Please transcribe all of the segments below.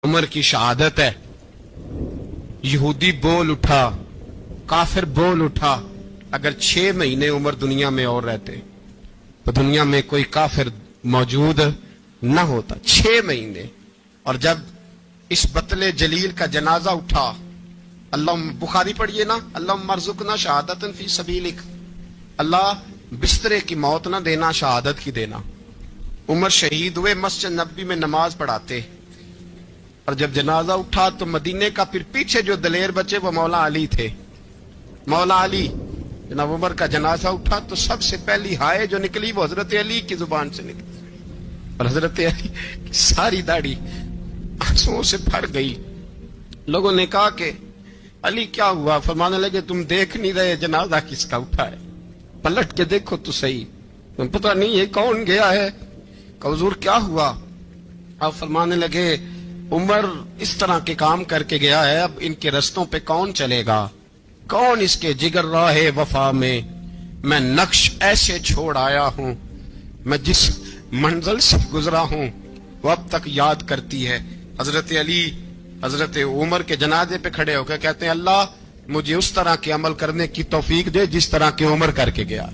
عمر کی شہادت ہے. یہودی بول اٹھا, کافر بول اٹھا, اگر 6 مہینے عمر دنیا میں اور رہتے تو دنیا میں کوئی کافر موجود نہ ہوتا. 6 مہینے. اور جب اس بطل جلیل کا جنازہ اٹھا, اللہ بخاری پڑھیے نا, اللہم ارزقنا شہادت فی سبیلک, اللہ بسترے کی موت نہ دینا, شہادت کی دینا. عمر شہید ہوئے, مسجد نبوی میں نماز پڑھاتے, اور جب جنازہ اٹھا تو مدینے کا پھر پیچھے جو دلیر بچے وہ مولا علی تھے. مولا علی, جناب عمر کا جنازہ اٹھا تو سب سے پہلی ہائے جو نکلی وہ حضرت علی کی زبان سے نکلی, اور حضرت علی کی ساری داڑھی آنسوؤں سے بھر گئی. لوگوں نے کہا کہ علی کیا ہوا؟ فرمانے لگے تم دیکھ نہیں رہے جنازہ کس کا اٹھا ہے, پلٹ کے دیکھو تو صحیح, تم پتہ نہیں یہ کون گیا ہے. کہ حضور کیا ہوا؟ آپ فرمانے لگے عمر اس طرح کے کام کر کے گیا ہے, اب ان کے رستوں پہ کون چلے گا؟ کون اس کے جگر راہ وفا میں میں نقش ایسے چھوڑ آیا ہوں, میں جس منزل سے گزرا ہوں وہ اب تک یاد کرتی ہے. حضرت علی حضرت عمر کے جنازے پہ کھڑے ہو کے کہتے ہیں اللہ مجھے اس طرح کے عمل کرنے کی توفیق دے جس طرح کے عمر کر کے گیا.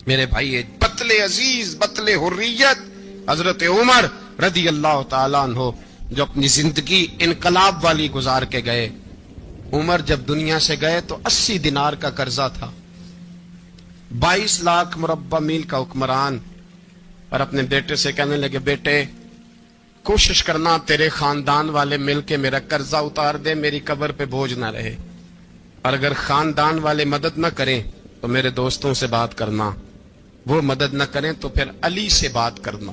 میرے بھائی, بطل عزیز, بطل حریت حضرت عمر رضی اللہ تعالیٰ عنہ, جو اپنی زندگی انقلاب والی گزار کے گئے. عمر جب دنیا سے گئے تو 80 دینار کا قرضہ تھا, 22 لاکھ مربع میل کا حکمران, اور اپنے بیٹے سے کہنے لگے بیٹے کوشش کرنا تیرے خاندان والے مل کے میرا قرضہ اتار دے, میری قبر پہ بوجھ نہ رہے, اور اگر خاندان والے مدد نہ کریں تو میرے دوستوں سے بات کرنا, وہ مدد نہ کریں تو پھر علی سے بات کرنا.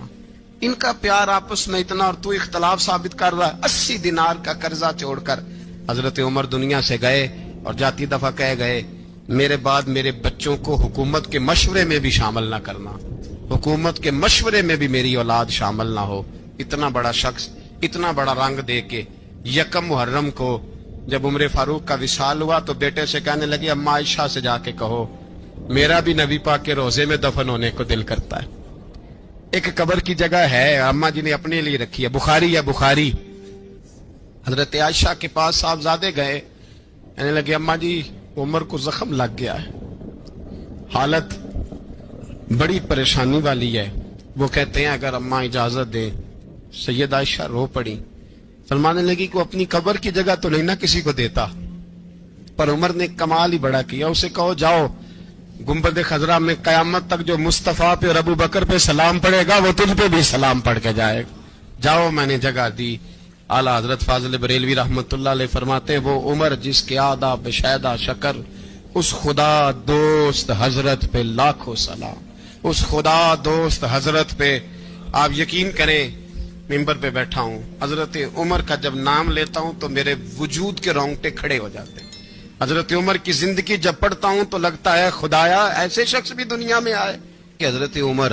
ان کا پیار آپس میں اتنا, اور تو اختلاف ثابت کر رہا ہے. 80 دینار کا قرضہ چھوڑ کر حضرت عمر دنیا سے گئے, اور جاتی دفعہ کہہ گئے میرے بعد میرے بچوں کو حکومت کے مشورے میں بھی شامل نہ کرنا, حکومت کے مشورے میں بھی میری اولاد شامل نہ ہو. اتنا بڑا شخص اتنا بڑا رنگ دے کے 1 محرم کو جب عمر فاروق کا وصال ہوا تو بیٹے سے کہنے لگے اماں عائشہ سے جا کے کہو میرا بھی نبی پاک کے روزے میں دفن ہونے کو دل کرتا ہے. ایک قبر کی جگہ ہے اماں جی نے اپنے لیے رکھی ہے, بخاری ہے بخاری. حضرت عائشہ کے پاس صاحبزادے گئے, کہنے لگے اماں جی عمر کو زخم لگ گیا ہے, حالت بڑی پریشانی والی ہے. وہ کہتے ہیں اگر اماں اجازت دیں. سید عائشہ رو پڑی, فرمانے لگی کہ اپنی قبر کی جگہ تو نہیں نہ کسی کو دیتا, پر عمر نے کمال ہی بڑا کیا. اسے کہو جاؤ گنبد خضرا میں قیامت تک جو مصطفیٰ پہ اور ابو بکر پہ سلام پڑے گا وہ تجھ پہ بھی سلام پڑھ کے جائے گا, جاؤ میں نے جگہ دی. اعلیٰ حضرت فاضل بریلوی رحمت اللہ علیہ فرماتے ہیں وہ عمر جس کے آداب شیدہ شکر, اس خدا دوست حضرت پہ لاکھوں سلام, اس خدا دوست حضرت پہ. آپ یقین کریں ممبر پہ بیٹھا ہوں, حضرت عمر کا جب نام لیتا ہوں تو میرے وجود کے رونگٹے کھڑے ہو جاتے ہیں. حضرت عمر کی زندگی جب پڑھتا ہوں تو لگتا ہے خدایا ایسے شخص بھی دنیا میں آئے. کہ حضرت عمر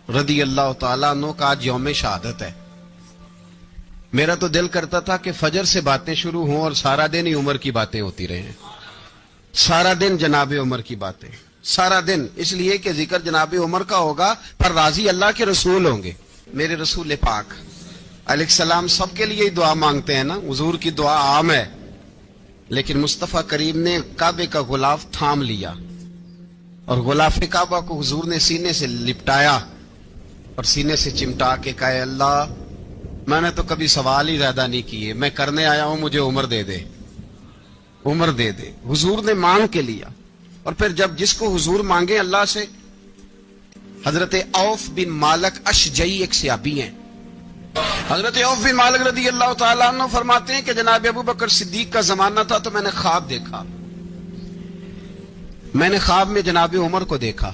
رضی اللہ تعالیٰ عنہ کا آج یوم شہادت ہے. میرا تو دل کرتا تھا کہ فجر سے باتیں شروع ہوں اور سارا دن ہی عمر کی باتیں ہوتی رہیں, سارا دن جناب عمر کی باتیں, سارا دن. اس لیے کہ ذکر جناب عمر کا ہوگا پر راضی اللہ کے رسول ہوں گے. میرے رسول پاک علیہ السلام سب کے لیے ہی دعا مانگتے ہیں نا, حضور کی دعا عام ہے, لیکن مصطفیٰ کریم نے کعبے کا غلاف تھام لیا اور غلاف کعبہ کو حضور نے سینے سے لپٹایا اور سینے سے چمٹا کے کہا اللہ میں نے تو کبھی سوال ہی زیادہ نہیں کیے, میں کرنے آیا ہوں, مجھے عمر دے دے, عمر دے دے. حضور نے مانگ کے لیا. اور پھر جب جس کو حضور مانگے اللہ سے, حضرت عوف بن مالک اشجعی ایک صحابی ہیں, حضرت عوف بن مالک رضی اللہ تعالیٰ عنہ فرماتے ہیں کہ جناب ابو بکر صدیق کا زمانہ تھا تو میں نے خواب دیکھا, میں نے خواب میں جناب عمر کو دیکھا,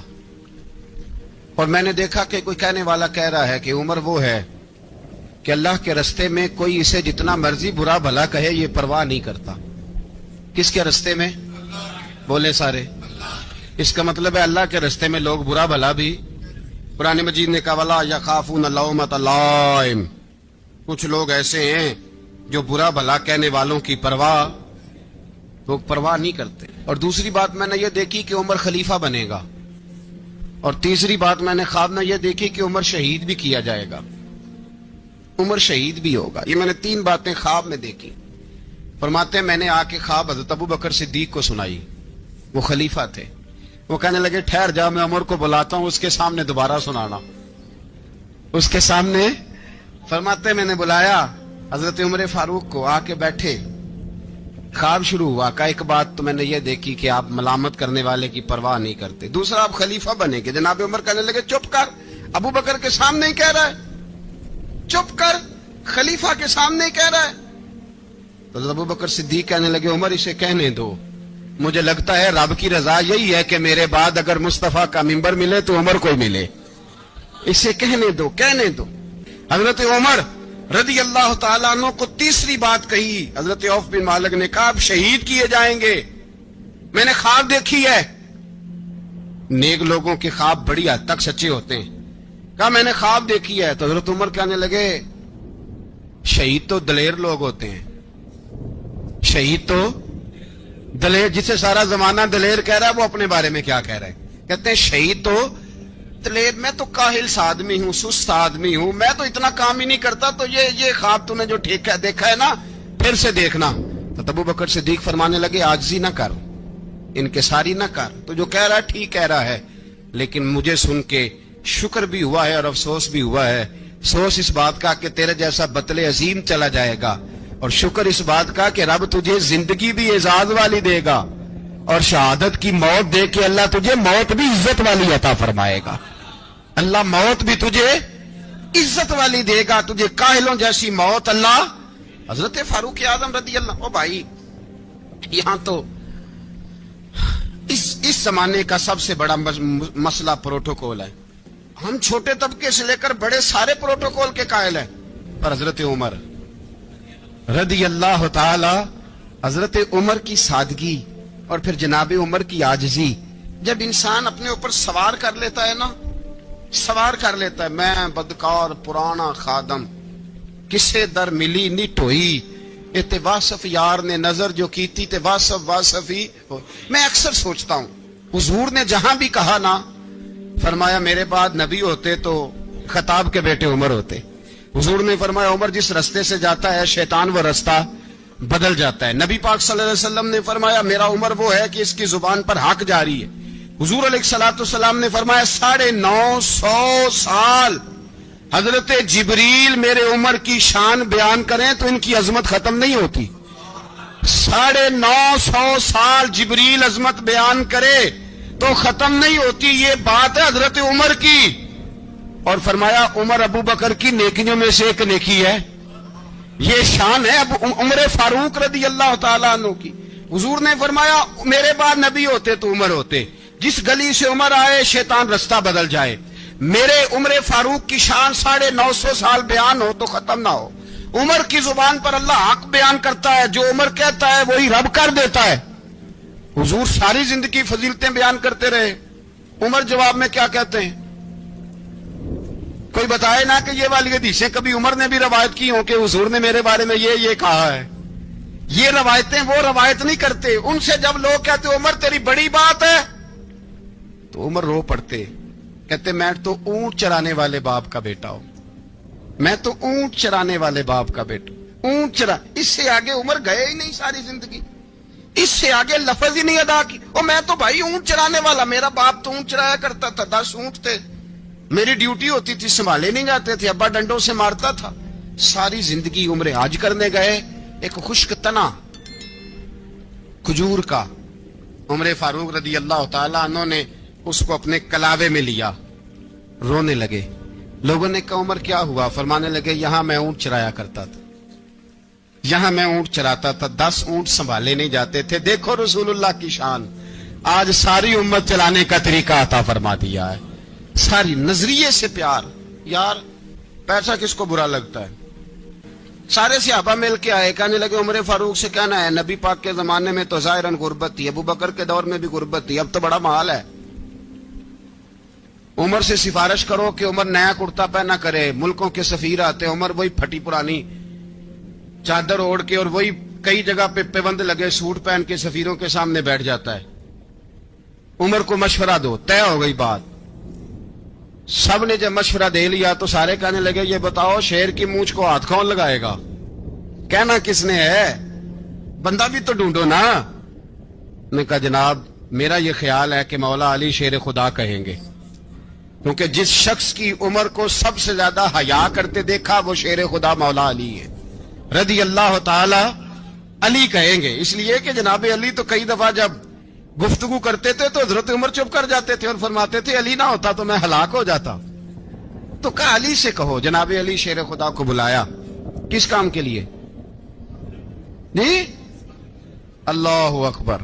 اور میں نے دیکھا کہ کوئی کہنے والا کہہ رہا ہے کہ عمر وہ ہے کہ اللہ کے رستے میں کوئی اسے جتنا مرضی برا بھلا کہے یہ پرواہ نہیں کرتا. کس کے رستے میں؟ بولے سارے. اس کا مطلب ہے اللہ کے رستے میں لوگ برا بھلا بھی. قرآن مجید نے کہا وَلَا يَخَافُونَ لَوْمَةَ لَائِمٍ, کچھ لوگ ایسے ہیں جو برا بھلا کہنے والوں کی پرواہ نہیں کرتے. اور دوسری بات میں نے یہ دیکھی کہ عمر خلیفہ بنے گا, اور تیسری بات میں نے خواب میں یہ دیکھی کہ عمر شہید بھی کیا جائے گا. عمر شہید بھی ہوگا. یہ میں نے 3 باتیں خواب میں دیکھی. فرماتے ہیں میں نے آ کے خواب حضرت ابو بکر صدیق کو سنائی. وہ خلیفہ تھے. وہ کہنے لگے ٹھہر جا, میں عمر کو بلاتا ہوں, اس کے سامنے دوبارہ سنانا. اس کے سامنے فرماتے ہیں میں نے بلایا حضرت عمر فاروق کو, آ کے بیٹھے. خواب شروع ہوا. کا ایک بات تو میں نے یہ دیکھی کہ آپ ملامت کرنے والے کی پرواہ نہیں کرتے. دوسرا آپ خلیفہ بنے گے. جناب عمر کہنے لگے چپ کر, ابو بکر کے سامنے ہی کہہ رہا ہے, چپ کر, خلیفہ کے سامنے ہی کہہ رہا ہے. تو ابو بکر صدیق کہنے لگے عمر اسے کہنے دو, مجھے لگتا ہے رب کی رضا یہی ہے کہ میرے بعد اگر مصطفیٰ کا منبر ملے تو عمر کو ملے, اسے کہنے دو, کہنے دو. حضرت عمر رضی اللہ تعالیٰ عنہ کو تیسری بات کہی. حضرت عوف بن مالک نے کہا آپ شہید کیے جائیں گے, میں نے خواب دیکھی ہے. نیک لوگوں کے خواب بڑی حد تک سچے ہوتے ہیں. کہا میں نے خواب دیکھی ہے. تو حضرت عمر کہنے لگے شہید تو دلیر لوگ ہوتے ہیں, شہید تو دلیر, جسے سارا زمانہ دلیر کہہ رہا ہے وہ اپنے بارے میں کیا کہہ رہا ہے؟ کہتے ہیں شہید تو دلیر, میں تو کاہل سا آدمی ہوں, سست آدمی ہوں, میں تو اتنا کام ہی نہیں کرتا. تو یہ خواب تو نے جو ٹھیک ہے دیکھا ہے نا, پھر سے دیکھنا. تو ابو بکر صدیق فرمانے لگے عاجزی نہ کر, انکساری نہ کر, تو جو کہہ رہا ہے ٹھیک کہہ رہا ہے, لیکن مجھے سن کے شکر بھی ہوا ہے اور افسوس بھی ہوا ہے. افسوس اس بات کا کہ تیرے جیسا بطل عظیم چلا جائے گا, اور شکر اس بات کا کہ رب تجھے زندگی بھی اعزاز والی دے گا, اور شہادت کی موت دے کے اللہ تجھے موت بھی عزت والی عطا فرمائے گا. اللہ موت بھی تجھے عزت والی دے گا, تجھے کاہلوں جیسی موت اللہ. حضرت فاروق اعظم رضی اللہ, او بھائی یہاں تو اس زمانے کا سب سے بڑا مسئلہ پروٹوکول ہے. ہم چھوٹے طبقے سے لے کر بڑے سارے پروٹوکول کے قائل ہیں, پر حضرت عمر رضی اللہ تعالی, حضرت عمر کی سادگی اور پھر جناب عمر کی عاجزی, جب انسان اپنے اوپر سوار کر لیتا ہے نا, سوار کر لیتا ہے, میں بدکار پرانا خادم, کسے در ملی نی ٹوئی, تے واصف یار نے نظر جو کی تھی تے واصف ہی. میں اکثر سوچتا ہوں حضور نے جہاں بھی کہا نا, فرمایا میرے بعد نبی ہوتے تو خطاب کے بیٹے عمر ہوتے. حضور نے فرمایا عمر جس رستے سے جاتا ہے شیطان وہ رستہ بدل جاتا ہے. نبی پاک صلی اللہ علیہ وسلم نے فرمایا میرا عمر وہ ہے کہ اس کی زبان پر حق جاری ہے. حضور علیہ الصلوۃ والسلام نے فرمایا 950 سال حضرت جبریل میرے عمر کی شان بیان کریں تو ان کی عظمت ختم نہیں ہوتی. 950 سال جبریل عظمت بیان کرے تو ختم نہیں ہوتی. یہ بات ہے حضرت عمر کی, اور فرمایا عمر ابو بکر کی نیکیوں میں سے ایک نیکی ہے. یہ شان ہے عمر فاروق رضی اللہ تعالیٰ عنہ کی. حضور نے فرمایا میرے بعد نبی ہوتے تو عمر ہوتے, جس گلی سے عمر آئے شیطان رستہ بدل جائے. میرے عمر فاروق کی شان 950 سال بیان ہو تو ختم نہ ہو. عمر کی زبان پر اللہ حق بیان کرتا ہے, جو عمر کہتا ہے وہی رب کر دیتا ہے. حضور ساری زندگی فضیلتیں بیان کرتے رہے, عمر جواب میں کیا کہتے ہیں؟ کوئی بتائے نا کہ یہ والی حدیثیں کبھی عمر نے بھی روایت کی ہوں کہ حضور نے میرے بارے میں یہ کہا ہے. یہ روایتیں وہ روایت نہیں کرتے. ان سے جب لوگ کہتے عمر تیری بڑی بات ہے تو عمر رو پڑتے, کہتے میں تو اونٹ چرانے والے باپ کا بیٹا ہوں, میں تو اونٹ چرانے والے باپ کا بیٹا, اونٹ چرا. اس سے آگے عمر گئے ہی نہیں ساری زندگی, اس سے آگے لفظ ہی نہیں ادا کی. اور میں تو بھائی اونٹ چرانے والا, میرا باپ تو اونٹ چرایا کرتا تھا, 10 اونٹ تھے, میری ڈیوٹی ہوتی تھی, سنبھالے نہیں جاتے تھے, ابا ڈنڈوں سے مارتا تھا. ساری زندگی عمر حج کرنے گئے, ایک خشک تنا کھجور کا عمر فاروق رضی اللہ تعالیٰ عنہ نے اس کو اپنے کلاوے میں لیا, رونے لگے. لوگوں نے کہا عمر کیا ہوا؟ فرمانے لگے یہاں میں اونٹ چرایا کرتا تھا, یہاں میں اونٹ چراتا تھا, 10 اونٹ سنبھالے نہیں جاتے تھے. دیکھو رسول اللہ کی شان, آج ساری امت چلانے کا طریقہ عطا فرما دیا ہے. ساری نظریے سے پیار. یار پیسہ کس کو برا لگتا ہے؟ سارے صحابہ مل کے آئے, کہنے لگے عمر فاروق سے کہنا ہے نبی پاک کے زمانے میں تو ظاہراً غربت تھی, ابو بکر کے دور میں بھی غربت تھی, اب تو بڑا محال ہے. عمر سے سفارش کرو کہ عمر نیا کرتا پہنا کرے. ملکوں کے سفیر آتے, عمر وہی پھٹی پرانی چادر اوڑھ کے اور وہی کئی جگہ پہ پیوند لگے سوٹ پہن کے سفیروں کے سامنے بیٹھ جاتا ہے. عمر کو مشورہ دو, طے ہو گئی بات. سب نے جب مشورہ دے لیا تو سارے کہنے لگے یہ بتاؤ شیر کی مونچھ کو ہاتھ کون لگائے گا؟ کہنا کس نے ہے؟ بندہ بھی تو ڈھونڈو نا۔ نے کہا جناب میرا یہ خیال ہے کہ مولا علی شیر خدا کہیں گے، کیونکہ جس شخص کی عمر کو سب سے زیادہ حیا کرتے دیکھا وہ شیر خدا مولا علی ہے رضی اللہ تعالی علی کہیں گے، اس لیے کہ جناب علی تو کئی دفعہ جب گفتگو کرتے تھے تو حضرت عمر چپ کر جاتے تھے اور فرماتے تھے علی نہ ہوتا تو میں ہلاک ہو جاتا۔ تو کہا علی سے کہو۔ جناب علی شیر خدا کو بلایا، کس کام کے لیے؟ جی اللہ اکبر۔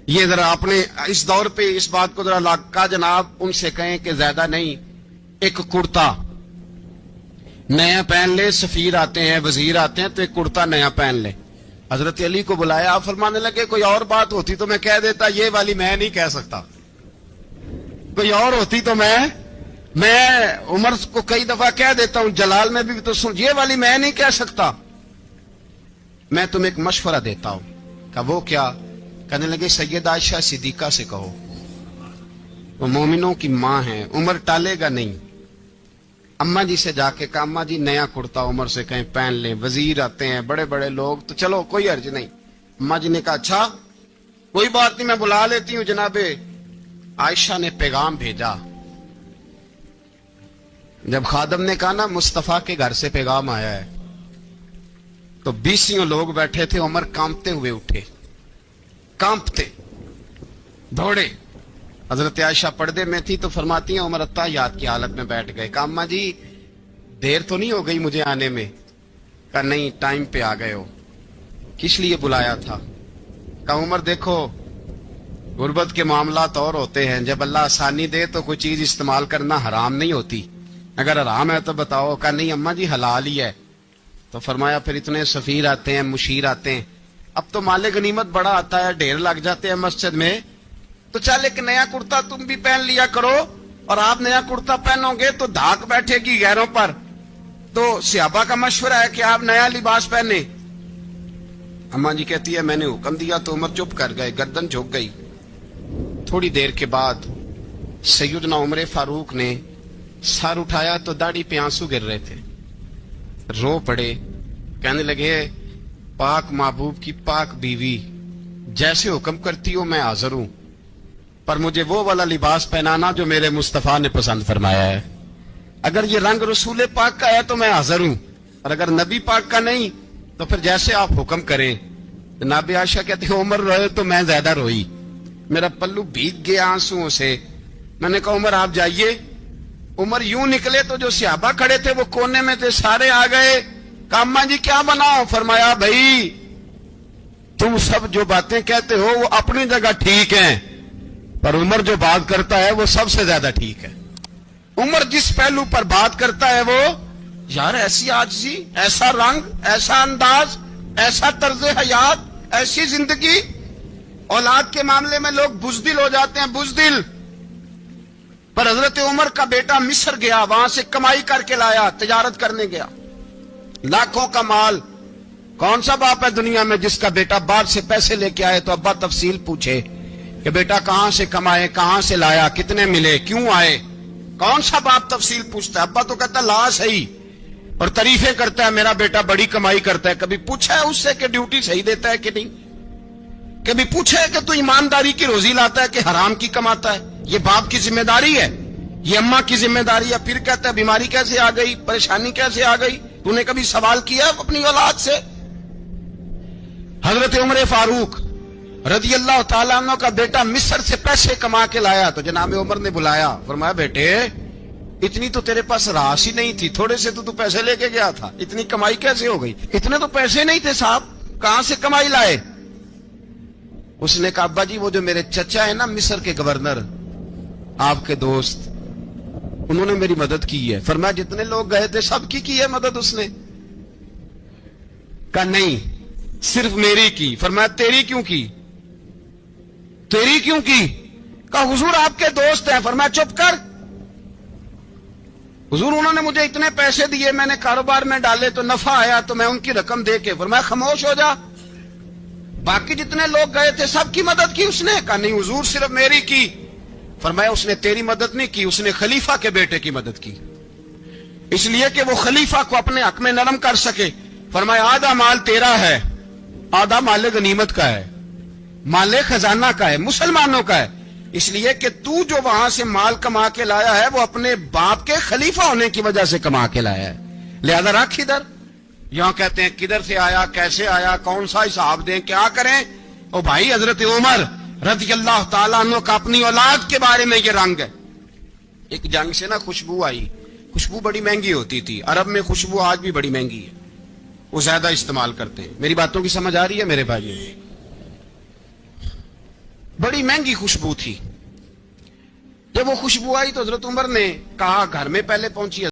یہ ذرا اپنے اس دور پہ اس بات کو ذرا لاکا جناب ان سے کہیں کہ زیادہ نہیں، ایک کرتا نیا پہن لے، سفیر آتے ہیں وزیر آتے ہیں تو ایک کرتا نیا پہن لے۔ حضرت علی کو بلایا، آپ فرمانے لگے کوئی اور بات ہوتی تو میں کہہ دیتا، یہ والی میں نہیں کہہ سکتا، کوئی اور ہوتی تو میں عمر کو کئی دفعہ کہہ دیتا ہوں، جلال میں بھی تو سن، یہ والی میں نہیں کہہ سکتا، میں تمہیں ایک مشورہ دیتا ہوں۔ کہ وہ کیا؟ کہنے لگے سید عائشہ صدیقہ سے کہو، وہ مومنوں کی ماں ہیں، عمر ٹالے گا نہیں۔ اماں جی سے جا کے کہا اماں جی نیا کرتا عمر سے کہیں پہن لیں، وزیر آتے ہیں بڑے بڑے لوگ تو چلو کوئی حرج نہیں۔ اماں جی نے کہا اچھا کوئی بات نہیں میں بلا لیتی ہوں۔ جناب عائشہ نے پیغام بھیجا، جب خادم نے کہا نا مصطفیٰ کے گھر سے پیغام آیا ہے تو 20 لوگ بیٹھے تھے، عمر کانپتے ہوئے اٹھے، کانپتے دوڑے۔ حضرت عائشہ پردے میں تھی تو فرماتی ہیں عمر اتحیات کی حالت میں بیٹھ گئے۔ کہا اماں جی دیر تو نہیں ہو گئی مجھے آنے میں؟ کہا نہیں ٹائم پہ آ گئے ہو، کس لیے بلایا تھا؟ کہا عمر دیکھو غربت کے معاملات اور ہوتے ہیں، جب اللہ آسانی دے تو کوئی چیز استعمال کرنا حرام نہیں ہوتی، اگر حرام ہے تو بتاؤ۔ کہا نہیں اماں جی حلال ہی ہے۔ تو فرمایا پھر اتنے سفیر آتے ہیں مشیر آتے ہیں، اب تو مال غنیمت بڑا آتا ہے، ڈھیر لگ جاتے ہیں مسجد میں، تو چل ایک نیا کرتا تم بھی پہن لیا کرو، اور آپ نیا کرتا پہنو گے تو دھاک بیٹھے گی غیروں پر۔ تو صحابہ کا مشورہ ہے کہ آپ نیا لباس پہنے۔ اماں جی کہتی ہے میں نے حکم دیا تو عمر چپ کر گئے، گردن جھک گئی۔ تھوڑی دیر کے بعد سیدنا عمر فاروق نے سر اٹھایا تو داڑھی پہ آنسو گر رہے تھے، رو پڑے، کہنے لگے پاک محبوب کی پاک بیوی جیسے حکم کرتی ہو میں حاضر ہوں، پر مجھے وہ والا لباس پہنانا جو میرے مصطفیٰ نے پسند فرمایا ہے، اگر یہ رنگ رسول پاک کا ہے تو میں حاضر ہوں، اور اگر نبی پاک کا نہیں تو پھر جیسے آپ حکم کریں۔ جناب عائشہ کہتے ہیں عمر روئے تو میں زیادہ روئی، میرا پلو بھیگ گیا آنسوؤں سے۔ میں نے کہا عمر آپ جائیے۔ عمر یوں نکلے تو جو صحابہ کھڑے تھے وہ کونے میں تھے، سارے آ گئے۔ کہا اماں جی کیا بناؤ؟ فرمایا بھائی تم سب جو باتیں کہتے ہو وہ اپنی جگہ ٹھیک ہیں، پر عمر جو بات کرتا ہے وہ سب سے زیادہ ٹھیک ہے۔ عمر جس پہلو پر بات کرتا ہے وہ یار ایسی عاجزی، ایسا رنگ، ایسا انداز، ایسا طرز حیات، ایسی زندگی، اولاد کے معاملے میں لوگ بزدل ہو جاتے ہیں، بزدل۔ پر حضرت عمر کا بیٹا مصر گیا، وہاں سے کمائی کر کے لایا، تجارت کرنے گیا، لاکھوں کا مال۔ کون سا باپ ہے دنیا میں جس کا بیٹا باہر سے پیسے لے کے آئے تو ابا تفصیل پوچھے کہ بیٹا کہاں سے کمائے، کہاں سے لایا، کتنے ملے، کیوں آئے؟ کون سا باپ تفصیل پوچھتا ہے؟ ابا تو کہتا لا صحیح اور تعریفیں کرتا ہے میرا بیٹا بڑی کمائی کرتا ہے۔ کبھی پوچھا ہے اس سے کہ ڈیوٹی صحیح دیتا ہے کہ نہیں؟ کبھی پوچھا ہے کہ تو ایمانداری کی روزی لاتا ہے کہ حرام کی کماتا ہے؟ یہ باپ کی ذمہ داری ہے، یہ اماں کی ذمہ داری ہے۔ پھر کہتا ہے بیماری کیسے آ گئی، پریشانی کیسے آ گئی؟ تو نے کبھی سوال کیا اپنی اولاد سے؟ حضرت عمر فاروق رضی اللہ تعالیٰ عنہ کا بیٹا مصر سے پیسے کما کے لایا تو جناب عمر نے بلایا، فرمایا بیٹے اتنی تو تیرے پاس راس ہی نہیں تھی، تھوڑے سے تو پیسے لے کے گیا تھا، اتنی کمائی کیسے ہو گئی؟ اتنے تو پیسے نہیں تھے صاحب، کہاں سے کمائی لائے؟ اس نے کہا ابا جی وہ جو میرے چچا ہے نا مصر کے گورنر، آپ کے دوست، انہوں نے میری مدد کی ہے۔ فرمایا جتنے لوگ گئے تھے سب کی ہے مدد اس نے؟ کہا نہیں صرف میری کی۔ فرمایا تیری کیوں کی؟ تیری کیوں کی؟ کہا حضور آپ کے دوست ہیں۔ فرمایا چپ کر، حضور انہوں نے مجھے اتنے پیسے دیے، میں نے کاروبار میں ڈالے تو نفع آیا تو میں ان کی رقم دے کے۔ فرمایا خاموش ہو جا، باقی جتنے لوگ گئے تھے سب کی مدد کی اس نے؟ کہا نہیں حضور صرف میری کی۔ فرمایا اس نے تیری مدد نہیں کی، اس نے خلیفہ کے بیٹے کی مدد کی، اس لیے کہ وہ خلیفہ کو اپنے حق میں نرم کر سکے۔ فرمایا آدھا مال تیرا ہے، آدھا مال غنیمت کا ہے، مال خزانہ کا ہے، مسلمانوں کا ہے، اس لیے کہ تو جو وہاں سے مال کما کے لایا ہے وہ اپنے باپ کے خلیفہ ہونے کی وجہ سے کما کے لایا ہے، لہذا رکھ ادھر۔ یہاں کہتے ہیں کدھر سے آیا، کیسے آیا، کون سا حساب دیں، کیا کریں؟ او بھائی حضرت عمر رضی اللہ تعالیٰ عنہ کا اپنی اولاد کے بارے میں یہ رنگ ہے۔ ایک جنگ سے نا خوشبو آئی، خوشبو بڑی مہنگی ہوتی تھی، عرب میں خوشبو آج بھی بڑی مہنگی ہے، وہ زیادہ استعمال کرتے ہیں۔ میری باتوں کی سمجھ آ رہی ہے میرے بھائی؟ بڑی مہنگی خوشبو تھی۔ جب وہ خوشبو آئی تو حضرت عمر نے کہا، گھر میں پہلے پہنچی